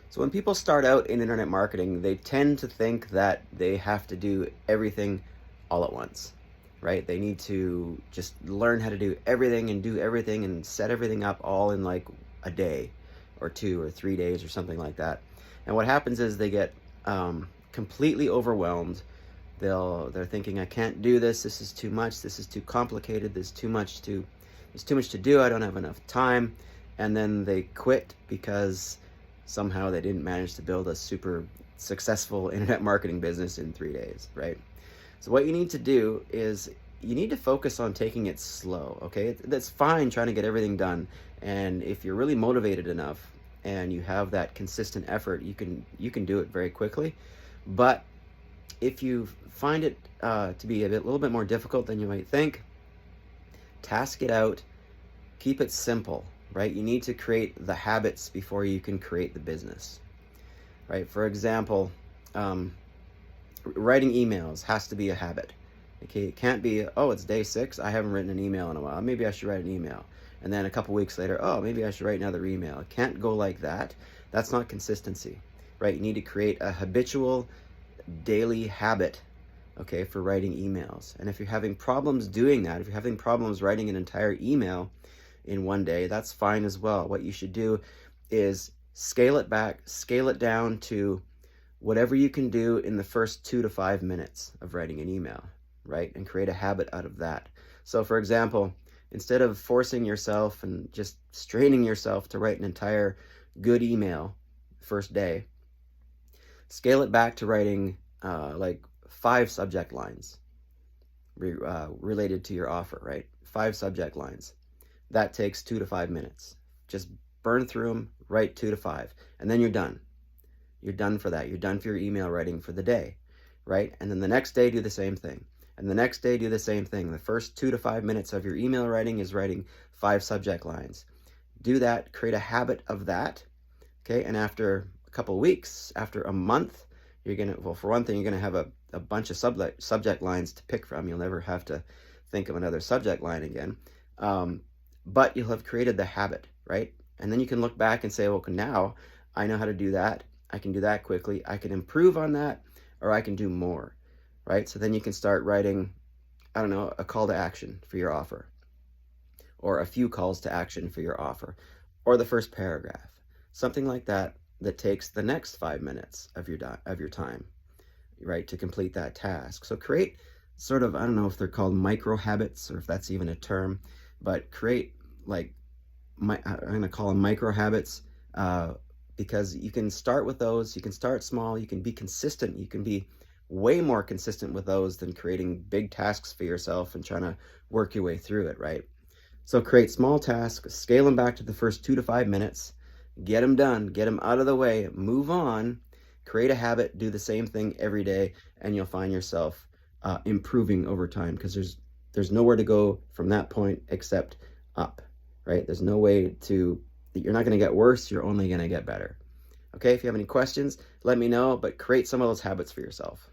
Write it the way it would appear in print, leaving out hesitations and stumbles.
So when people start out in internet marketing, they tend to think that they have to do everything all at once, right? They need to just learn how to do everything and set everything up all in like a day or 2 or 3 days or something like that. And what happens is they get completely overwhelmed. They're thinking, I can't do this. This is too much. This is too complicated. There's too much to do. I don't have enough time. And then they quit because somehow they didn't manage to build a super successful internet marketing business in 3 days, right? So what you need to do is you need to focus on taking it slow, okay? That's fine trying to get everything done. And if you're really motivated enough and you have that consistent effort, you can do it very quickly. But if you find it to be a little bit more difficult than you might think, task it out, keep it simple, right? You need to create the habits before you can create the business, right? For example, writing emails has to be a habit. Okay, it can't be, oh, it's day 6, I haven't written an email in a while, maybe I should write an email. And then a couple weeks later, oh, maybe I should write another email. It can't go like that. That's not consistency, right? You need to create a habitual daily habit, okay, for writing emails. And if you're having problems doing that, if you're having problems writing an entire email in one day, that's fine as well. What you should do is scale it back, scale it down to whatever you can do in the first 2 to 5 minutes of writing an email, right? And create a habit out of that. So for example, instead of forcing yourself and just straining yourself to write an entire good email first day, scale it back to writing like 5 subject lines related to your offer, right? 5 subject lines. That takes 2 to 5 minutes. Just burn through them, write 2 to 5, and then you're done. You're done for that. You're done for your email writing for the day, right? And then the next day, do the same thing. And the next day, do the same thing. The first 2 to 5 minutes of your email writing is writing 5 subject lines. Do that, create a habit of that, okay? And after a couple of weeks, after a month, you're gonna, well, for one thing, you're gonna have a bunch of subject lines to pick from. You'll never have to think of another subject line again. But you'll have created the habit, right? And then you can look back and say, well, now I know how to do that. I can do that quickly. I can improve on that, or I can do more, right? So then you can start writing, I don't know, a call to action for your offer, or a few calls to action for your offer, or the first paragraph, something like that, that takes the next 5 minutes of your time, right, to complete that task. So create sort of, I don't know if they're called micro habits or if that's even a term, but create like, I'm going to call them micro habits, because you can start with those. You can start small. You can be consistent. You can be way more consistent with those than creating big tasks for yourself and trying to work your way through it, right? So create small tasks, scale them back to the first 2 to 5 minutes, get them done, get them out of the way, move on, create a habit, do the same thing every day, and you'll find yourself improving over time, because there's nowhere to go from that point except up, right? There's no way to, you're not going to get worse, you're only going to get better. Okay, if you have any questions, let me know, but create some of those habits for yourself.